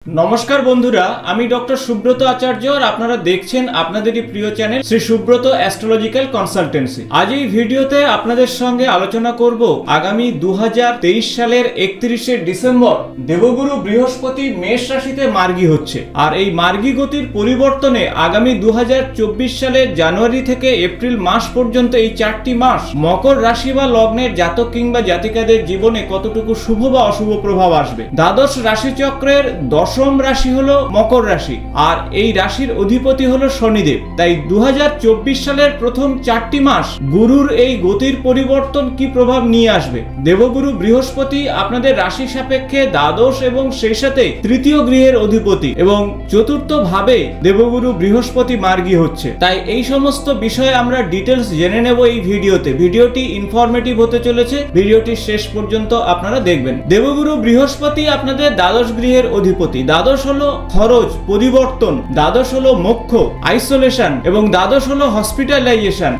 नमस्कार बंधुरा आमी डॉक्टर सुब्रत आचार्य और आपनारा देखছেন আপনাদেরই প্রিয় channel Shri Subrata astrological consultancy. आज এই ভিডিওতে আপনাদের সঙ্গে আলোচনা করব আগামী 2023 সালের 31শে ডিসেম্বর দেবগুরু বৃহস্পতি মেষ রাশিতে মার্গী হচ্ছে। আর এই মার্গী গতির পরিবর্তনে আগামী 2024 সালের জানুয়ারি থেকে এপ্রিল মাস পর্যন্ত এই 4টি মাস মকর রাশি বা লগ্নের জাতক কিংবা জাতিকাদের জীবনে কতটুকু শুভ বা অশুভ প্রভাব আসবে। দ্বাদশ রাশিচক্রের দশম রাশি হলো মকর রাশি আর এই রাশির অধিপতি হলো শনিদেব। তাই 2024 সালের প্রথম 4টি মাস গুরুর এই গতির পরিবর্তন কি প্রভাব নিয়ে আসবে। দেবগুরু বৃহস্পতি আপনাদের রাশি সাপেক্ষে দ্বাদশ এবং সেই সাথে তৃতীয় গৃহের অধিপতি এবং চতুর্থ ভাবে দেবগুরু বৃহস্পতি মার্গী হচ্ছে। তাই এই সমস্ত বিষয়ে আমরা ডিটেলস জেনে নেব এই ভিডিওতে। ভিডিওটি ইনফরমেটিভ হতে চলেছে, ভিডিওটি শেষ পর্যন্ত আপনারা দেখবেন। দেবগুরু বৃহস্পতি আপনাদের দ্বাদশ গৃহের অধিপতি। দ্বাদশ হলো খরচ, পরিবর্তন, দ্বাদশ হলো মোক্ষ, আইসোলেশন এবং দ্বাদশ হলো হসপিটালাইজেশন,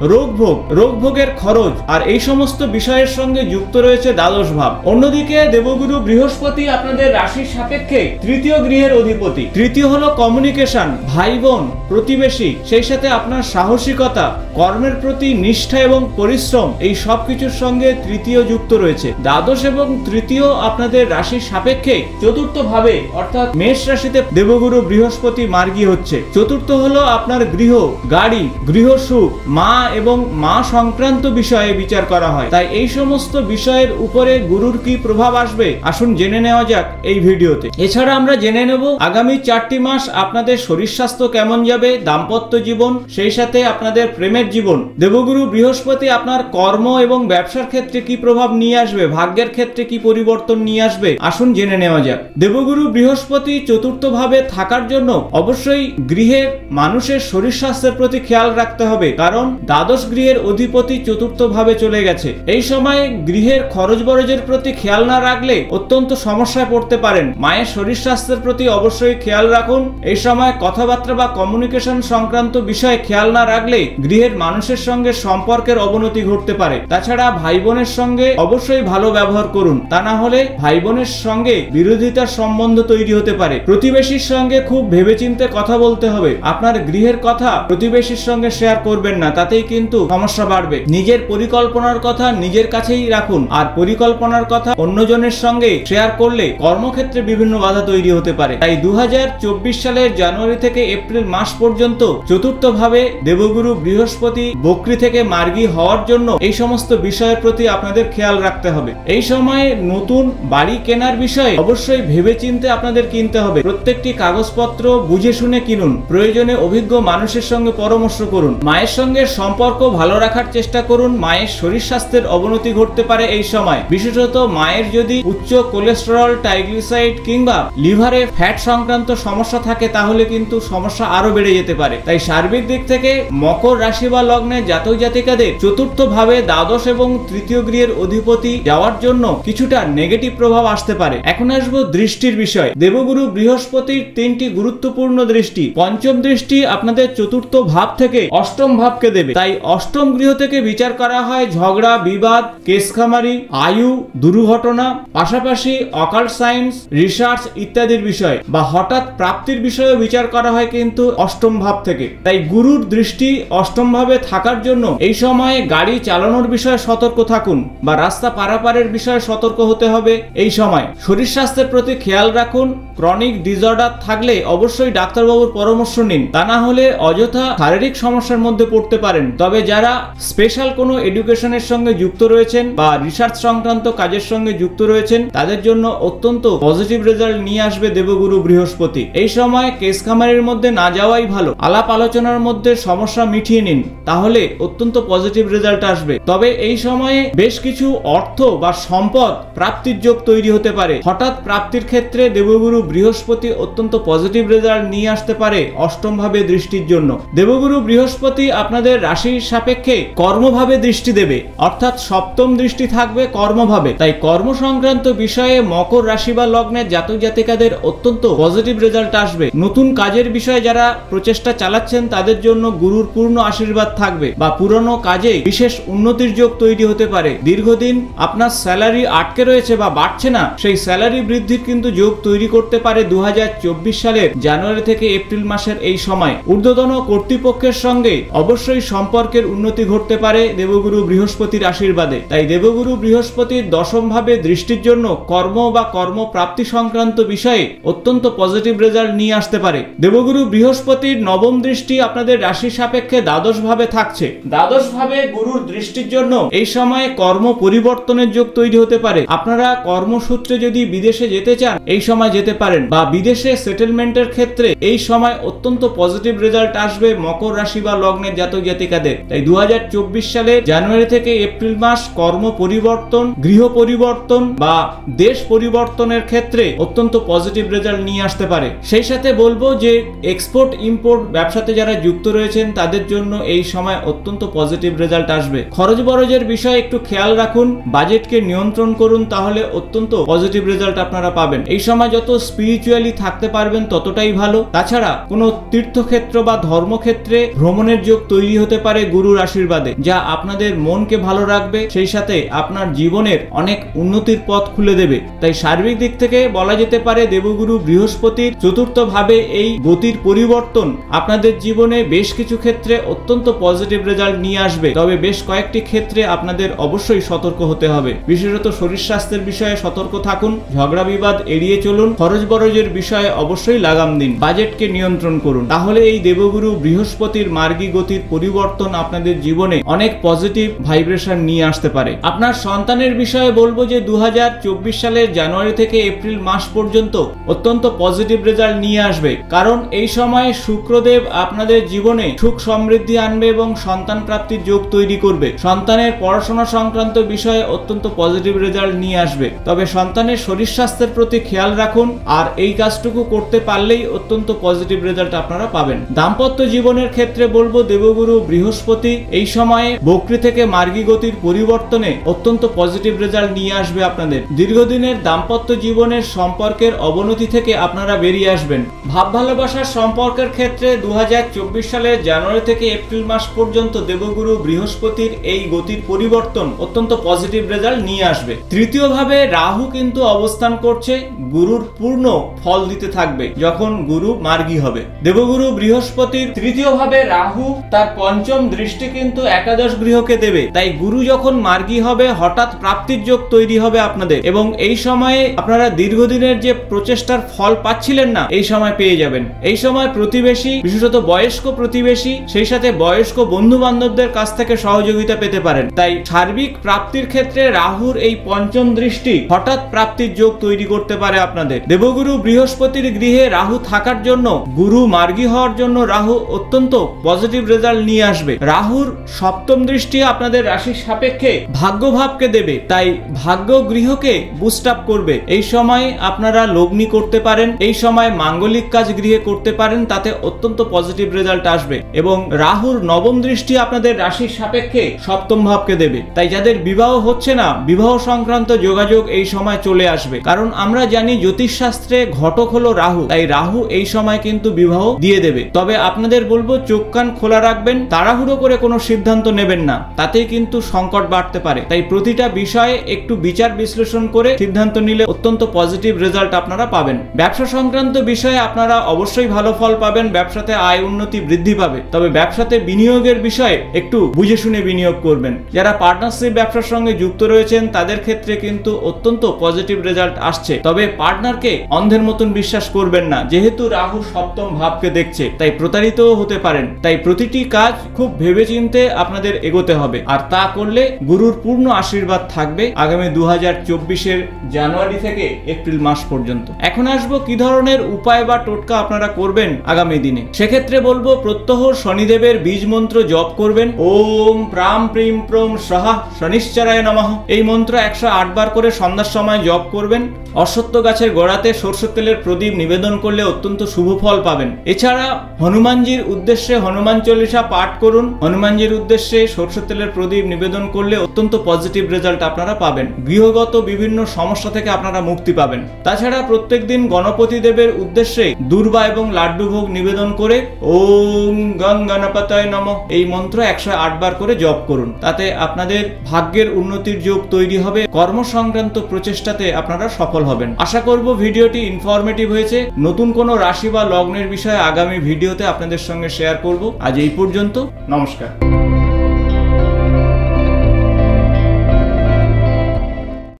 রোগ ভোগের খরচ। আর এই সমস্ত বিষয়ের সঙ্গে যুক্ত রয়েছে দ্বাদশ ভাব। অন্যদিকে দেবগুরু বৃহস্পতি আপনাদের রাশির সাপেক্ষে তৃতীয় গৃহের অধিপতি। তৃতীয় হলো কমিউনিকেশন, ভাই বোন, প্রতিবেশী, সেই সাথে আপনার সাহসিকতা, কর্মের প্রতি নিষ্ঠা এবং পরিশ্রম, এই সব কিছুর সঙ্গে তৃতীয় যুক্ত রয়েছে। দ্বাদশ এবং তৃতীয় আপনাদের রাশির সাপেক্ষে চতুর্থ ভাবে অর্থাৎ মেষ রাশিতে দেবগুরু বৃহস্পতি মার্গী হচ্ছে। চতুর্থ হলো আপনার গৃহ, গাড়ি, গৃহ সুখ, মা এবং মা সংক্রান্ত বিষয়ে বিচার করা হয়। তাই এই সমস্ত বিষয়ের উপরে গুরুর কি প্রভাব আসবে আসুন জেনে নেওয়া যাক এই ভিডিওতে। এছাড়া আমরা জেনে নেব আগামী 4টি মাস আপনাদের শরীর স্বাস্থ্য কেমন যাবে, দাম্পত্য জীবন, সেই সাথে আপনাদের প্রেমের জীবন। দেবগুরু বৃহস্পতি আপনার কর্ম এবং ব্যবসার ক্ষেত্রে কি প্রভাব নিয়ে আসবে, ভাগ্যের ক্ষেত্রে কি পরিবর্তন নিয়ে আসবে আসুন জেনে নেওয়া যাক। দেবগুরু বৃহস্পতি চতুর্থ ভাবে থাকার জন্য অবশ্যই গৃহের মানুষের শরীর স্বাস্থ্যের প্রতি খেয়াল রাখতে হবে, কারণ দ্বাদশ গৃহের অধিপতি চতুর্থ ভাবে চলে গেছে। এই সময় গৃহের খরচ বরজের প্রতি খেয়াল না রাখলে অত্যন্ত সমস্যায় পড়তে পারেন। মায়ের শরীর স্বাস্থ্যের প্রতি অবশ্যই খেয়াল রাখুন। এই সময় কথাবার্তা বা কমিউনিকেশন সংক্রান্ত বিষয়ে খেয়াল না রাখলে গৃহের মানুষের সঙ্গে সম্পর্কের অবনতি ঘটতে পারে। তাছাড়া ভাই বোনের সঙ্গে অবশ্যই ভালো ব্যবহার করুন, তা না হলে ভাই বোনের সঙ্গে বিরোধিতার সম্বন্ধ তৈরি হতে পারে। প্রতিবেশীর সঙ্গে খুব ভেবেচিন্তে কথা বলতে হবে। আপনার গৃহের কথা প্রতিবেশীর সঙ্গে শেয়ার করবেন না, তাতেই কিন্তু সমস্যা বাড়বে। নিজের পরিকল্পনার কথা নিজের কাছেই রাখুন, আর পরিকল্পনার কথা অন্যজনের সঙ্গে শেয়ার করলে কর্মক্ষেত্রে বিভিন্ন বাধা তৈরি হতে পারে। তাই 2024 সালের জানুয়ারি থেকে এপ্রিল মাস পর্যন্ত চতুর্থ ভাবে দেবগুরু বৃহস্পতি বক্রী থেকে মার্গী হওয়ার জন্য এই সমস্ত বিষয়ের প্রতি আপনাদের খেয়াল রাখতে হবে। এই সময়ে নতুন বাড়ি কেনার বিষয়ে অবশ্যই ভেবেচিন্তে আপনাদের কিনতে হবে। প্রত্যেকটি কাগজপত্র বুঝে শুনে কিনুন। প্রয়োজনে অভিজ্ঞ মানুষের সঙ্গে পরামর্শ করুন। মায়ের সঙ্গে সম্পর্ক ভালো রাখার চেষ্টা করুন। মায়ের শরীর স্বাস্থ্যের অবনতি ঘটতে পারে এই সময়। বিশেষত মায়ের যদি উচ্চ কোলেস্টেরল, ট্রাইগ্লিসারাইড কিংবা লিভারে ফ্যাট সংক্রান্ত সমস্যা থাকে তাহলে কিন্তু সমস্যা আরো বেড়ে যেতে পারে। তাই সার্বিক দিক থেকে মকর রাশি বা লগ্নে জাতক জাতিকাদের চতুর্থ ভাবে দ্বাদশ এবং তৃতীয় গৃহের অধিপতি যাওয়ার জন্য কিছুটা নেগেটিভ প্রভাব আসতে পারে। এখন আসবো দৃষ্টির বিষয়। দেবগুরু বৃহস্পতির 3টি গুরুত্বপূর্ণ দৃষ্টি। পঞ্চম দৃষ্টি আপনাদের চতুর্থ ভাব থেকে অষ্টম ভাবকে দেবে। তাই অষ্টম গৃহ থেকে বিচার করা হয় ঝগড়া, বিবাদ, কেসখামারি, আয়ু, দুর্ঘটনা, পাশাপাশি অকাল্ট সায়েন্স, রিসার্চ ইত্যাদির বিষয় বা হঠাৎ প্রাপ্তির বিষয়ে বিচার করা হয় কিন্তু অষ্টম ভাব থেকে। তাই গুরুর দৃষ্টি অষ্টম ভাবে থাকার জন্য এই সময়ে গাড়ি চালানোর বিষয়ে সতর্ক থাকুন বা রাস্তা পারাপারের বিষয়ে সতর্ক হতে হবে। এই সময় শরীর স্বাস্থ্যের প্রতি খেয়াল রাখুন। ক্রনিক ডিসঅর্ডার থাকলে অবশ্যই ডাক্তারবাবুর পরামর্শ নিন, তা না হলে অযথা শারীরিক সমস্যার মধ্যে পড়তে পারেন। তবে যারা স্পেশাল কোনো এডুকেশনের সঙ্গে যুক্ত রয়েছেন বা রিসার্চ সংক্রান্ত কাজের সঙ্গে যুক্ত রয়েছেন তাদের জন্য অত্যন্ত পজিটিভ রেজাল্ট নিয়ে আসবে দেবগুরু বৃহস্পতি। এই সময় কেস খামারির মধ্যে না যাওয়াই ভালো। আলাপ আলোচনার মধ্যে সমস্যা মিটিয়ে নিন, তাহলে অত্যন্ত পজিটিভ রেজাল্ট আসবে। তবে এই সময়ে বেশ কিছু অর্থ বা সম্পদ প্রাপ্তির যোগ তৈরি হতে পারে। হঠাৎ প্রাপ্তির ক্ষেত্রে দেবগুরু বৃহস্পতি অত্যন্ত পজিটিভ রেজাল্ট নিয়ে আসতে পারে অষ্টম ভাবে দৃষ্টির জন্য। দেবগুরু বৃহস্পতি আপনাদের রাশির সাপেক্ষে কর্মভাবে দৃষ্টি দেবে, অর্থাৎ সপ্তম দৃষ্টি থাকবে কর্মভাবে। তাই কর্ম সংক্রান্ত বিষয়ে মকর রাশি বা লগ্নের জাতক জাতিকাদের অত্যন্ত পজিটিভ রেজাল্ট আসবে। নতুন কাজের বিষয়ে যারা প্রচেষ্টা চালাচ্ছেন তাদের জন্য গুরুর পূর্ণ আশীর্বাদ থাকবে বা পুরনো কাজে বিশেষ উন্নতির যোগ তৈরি হতে পারে। দীর্ঘদিন আপনার স্যালারি আটকে রয়েছে বা বাড়ছে না, সেই স্যালারি বৃদ্ধির কিন্তু যোগ তৈরি করতে পারে 2024 সালের জানুয়ারি থেকে এপ্রিল মাসের এই সময় ঊর্ধ্বতন কর্তৃপক্ষের সঙ্গে অবশ্যই সম্পর্কের উন্নতি ঘটতে পারে দেবগুরু বৃহস্পতির আশীর্বাদে। তাই দেবগুরু বৃহস্পতির দশম ভাবে দৃষ্টির জন্য কর্ম বা কর্মপ্রাপ্তি সংক্রান্ত বিষয়ে অত্যন্ত পজিটিভ রেজাল্ট নিয়ে আসতে পারে। দেবগুরু বৃহস্পতির নবম দৃষ্টি আপনাদের রাশি সাপেক্ষে দ্বাদশ ভাবে থাকছে। দ্বাদশ ভাবে গুরুর দৃষ্টির জন্য এই সময়ে কর্ম পরিবর্তনের যোগ তৈরি হতে পারে। আপনারা কর্মসূত্রে যদি বিদেশে যেতে চান এই সময় যেতে পারেন, বা বিদেশে সেটেলমেন্টের ক্ষেত্রে এই সময় অত্যন্ত পজিটিভ রেজাল্ট আসবে মকর রাশি বা লগ্নের জাতক জাতিকাদের। তাই 2024 সালের জানুয়ারি থেকে এপ্রিল মাস কর্ম পরিবর্তন, গৃহ পরিবর্তন বা দেশ পরিবর্তনের ক্ষেত্রে অত্যন্ত পজিটিভ রেজাল্ট নিয়ে আসতে পারে। সেই সাথে বলবো যে এক্সপোর্ট ইম্পোর্ট ব্যবসাতে যারা যুক্ত রয়েছেন তাদের জন্য এই সময় অত্যন্ত পজিটিভ রেজাল্ট আসবে। খরচ বরজের বিষয়ে একটু খেয়াল রাখুন, বাজেটকে নিয়ন্ত্রণ করুন, তাহলে অত্যন্ত পজিটিভ রেজাল্ট আপনারা পাবেন। এই সময় যত স্পিরিচুয়ালি থাকতে পারবেন ততটাই ভালো। তাছাড়া কোনো তীর্থক্ষেত্র বা ধর্মক্ষেত্রে ভ্রমণের যোগ তৈরি হতে পারে গুরুর আশীর্বাদে, যা আপনাদের মনকে ভালো রাখবে, সেই সাথে আপনার জীবনের অনেক উন্নতির পথ খুলে দেবে। তাই সার্বিক দিক থেকে বলা যেতে পারে দেবগুরু বৃহস্পতির চতুর্থ ভাবে এই গতির পরিবর্তন আপনাদের জীবনে বেশ কিছু ক্ষেত্রে অত্যন্ত পজিটিভ রেজাল্ট নিয়ে আসবে। তবে বেশ কয়েকটি ক্ষেত্রে আপনাদের অবশ্যই সতর্ক হতে হবে। বিশেষত শরীর স্বাস্থ্যের বিষয়ে সতর্ক থাকুন, ঝগড়া বিবাদ এড়িয়ে চলুন, খরচ বরজের বিষয়ে অবশ্যই লাগাম দিন, বাজেটকে নিয়ন্ত্রণ করুন। তাহলে এই দেবগুরু বৃহস্পতির মার্গী গতির পরিবর্তন আপনাদের জীবনে অনেক পজিটিভ ভাইব্রেশন নিয়ে আসতে পারে। আপনার সন্তানের বিষয়ে বলবো যে 2024 সালের জানুয়ারি থেকে এপ্রিল মাস পর্যন্ত অত্যন্ত পজিটিভ রেজাল্ট নিয়ে আসবে, কারণ এই সময়ে শুক্রদেব আপনাদের জীবনে সুখ সমৃদ্ধি আনবে এবং সন্তান প্রাপ্তির যোগ তৈরি করবে। সন্তানের পড়াশোনা সংক্রান্ত বিষয়ে অত্যন্ত পজিটিভ রেজাল্ট নিয়ে আসবে। তবে সন্তানের শরীর স্বাস্থ্যের প্রতি খেয়াল রাখুন, আর এই কাজটুকু করতে পারলেই অত্যন্ত পজিটিভ রেজাল্ট আপনারা পাবেন। দাম্পত্য জীবনের ক্ষেত্রে বলবো দেবগুরু বৃহস্পতি এই সময়ে বক্রী থেকে মার্গী গতির পরিবর্তনে অত্যন্ত পজিটিভ রেজাল্ট নিয়ে আসবে আপনাদের। দীর্ঘদিনের দাম্পত্য জীবনের সম্পর্কের অবনতি থেকে আপনারা বেরিয়ে আসবেন। ভাব ভালোবাসার সম্পর্কের ক্ষেত্রে 2024 সালের জানুয়ারি থেকে এপ্রিল মাস পর্যন্ত দেবগুরু বৃহস্পতির এই গতির পরিবর্তন অত্যন্ত পজিটিভ রেজাল্ট নিয়ে আসবে। তৃতীয় ভাবে রাহু কিন্তু অবস্থান করছে, গুরুর পূর্ণ ফল দিতে থাকবে যখন গুরু মার্গী হবে। দেবগুরু বৃহস্পতির তৃতীয় ভাবে রাহু তার পঞ্চম দৃষ্টি কিন্তু একাদশ গৃহকে দেবে। তাই গুরু যখন মার্গী হবে হঠাৎ প্রাপ্তির যোগ তৈরি হবে আপনাদের, এবং এই সময়ে আপনারা দীর্ঘদিনের যে প্রচেষ্টার ফল পাচ্ছিলেন না এই সময় পেয়ে যাবেন। এই সময় প্রতিবেশী, বিশেষত বয়স্ক প্রতিবেশী, সেই সাথে বয়স্ক বন্ধু বান্ধবদের কাছ থেকে সহযোগিতা পেতে পারেন। তাই সার্বিক প্রাপ্তির ক্ষেত্রে রাহুর এই পঞ্চম দৃষ্টি হঠাৎ প্রাপ্তির যোগ তৈরি করতে পারে আপনাদের। দেবগুরু বৃহস্পতির গৃহে রাহু থাকার জন্য, গুরু মার্গী হওয়ার জন্য রাহু অত্যন্ত পজিটিভ রেজাল্ট নিয়ে আসবে। রাহুর সপ্তম দৃষ্টি আপনাদের রাশির সাপেক্ষে ভাগ্যভাবকে দেবে, তাই ভাগ্য গৃহকে বুস্ট আপ করবে। এই সময় আপনারা লগ্নি করতে পারেন, এই সময় মাঙ্গলিক কাজ গৃহে করতে পারেন, তাতে অত্যন্ত পজিটিভ রেজাল্ট আসবে। এবং রাহুর নবম দৃষ্টি আপনাদের রাশির সাপেক্ষে সপ্তম ভাবকে দেবে। তাই যাদের বিবাহ হচ্ছে না, বিবাহ সংক্রান্ত যোগাযোগ এই সময় চলে আসবে, কারণ আমরা জানি জ্যোতিষ শাস্ত্রে ঘটক হলো রাহু। তাই রাহু এই সময় কিন্তু বিবাহ দিয়ে দেবে। তবে আপনাদের বলবো চোখ কান খোলা রাখবেন, তাড়াহুড়ো করে কোনো সিদ্ধান্ত নেবেন না, তাতেই কিন্তু সংকট বাড়তে পারে। তাই প্রতিটা বিষয়ে একটু বিচার বিশ্লেষণ করে সিদ্ধান্ত নিলে অত্যন্ত পজিটিভ রেজাল্ট আপনারা পাবেন। ব্যবসা সংক্রান্ত বিষয়ে আপনারা অবশ্যই ভালো ফল পাবেন, ব্যবসাতে আয় উন্নতি বৃদ্ধি পাবে। তবে ব্যবসাতে বিনিয়োগের বিষয়ে একটু বুঝে শুনে বিনিয়োগ করবেন। যারা পার্টনারশিপ ব্যবসার সঙ্গে যুক্ত রয়েছেন তাদের ক্ষেত্রে কিন্তু অত্যন্ত পজিটিভ রেজাল্ট আসছে। তবে পার্টনারকে অন্ধের মতন বিশ্বাস করবেন না, যেহেতু রাহু সপ্তম ভাবকে দেখছে, তাই প্রতারিতও হতে পারেন। তাই প্রতিটি কাজ খুব ভেবেচিন্তে আপনাদের এগোতে হবে, আর তা করলে গুরুর পূর্ণ আশীর্বাদ থাকবে আগামী 2024 জানুয়ারি থেকে এপ্রিল মাস পর্যন্ত। এখন আসবো কি ধরনের উপায় বা টোটকা আপনারা করবেন আগামী দিনে। সেক্ষেত্রে বলবো প্রত্যহ শনিদেবের বীজ মন্ত্র জপ করবেন। ওম প্রাম প্রিম প্রম স্বাহা শনিশ্চরায় নমঃ। এই মন্ত্র 108 বার করে সন্ধ্যার সময় জপ করবেন। অশ্বত্থ গাছের গোড়াতে সরষের তেলের প্রদীপ নিবেদন করলে অত্যন্ত শুভ ফল পাবেন। এছাড়া হনুমানজির উদ্দেশ্যে হনুমান চল্লিশা পাঠ করুন। হনুমানজির উদ্দেশ্যে সরষের তেলের প্রদীপ নিবেদন করলে অত্যন্ত পজিটিভ রেজাল্ট আপনারা পাবেন। গৃহগত বিভিন্ন সমস্যা থেকে আপনারা মুক্তি পাবেন। তাছাড়া প্রত্যেকদিন গণপতি দেবের উদ্দেশ্যে দূর্বা এবং লাড্ডু ভোগ নিবেদন করে ওম গং গণপতায় নমঃ এই মন্ত্র 108 বার করে জপ করুন। তাতে আপনাদের ভাগ্যের উন্নতির যোগ তৈরি হবে, কর্ম সংক্রান্ত প্রচেষ্টাতে আপনারা সফল হবেন। আশা করব ভিডিও ভিডিওটি ইনফরমেটিভ হয়েছে। নতুন কোনো রাশি বা লগ্নের বিষয়ে আগামী ভিডিওতে আপনাদের সঙ্গে শেয়ার করব। আজ এই পর্যন্ত, নমস্কার।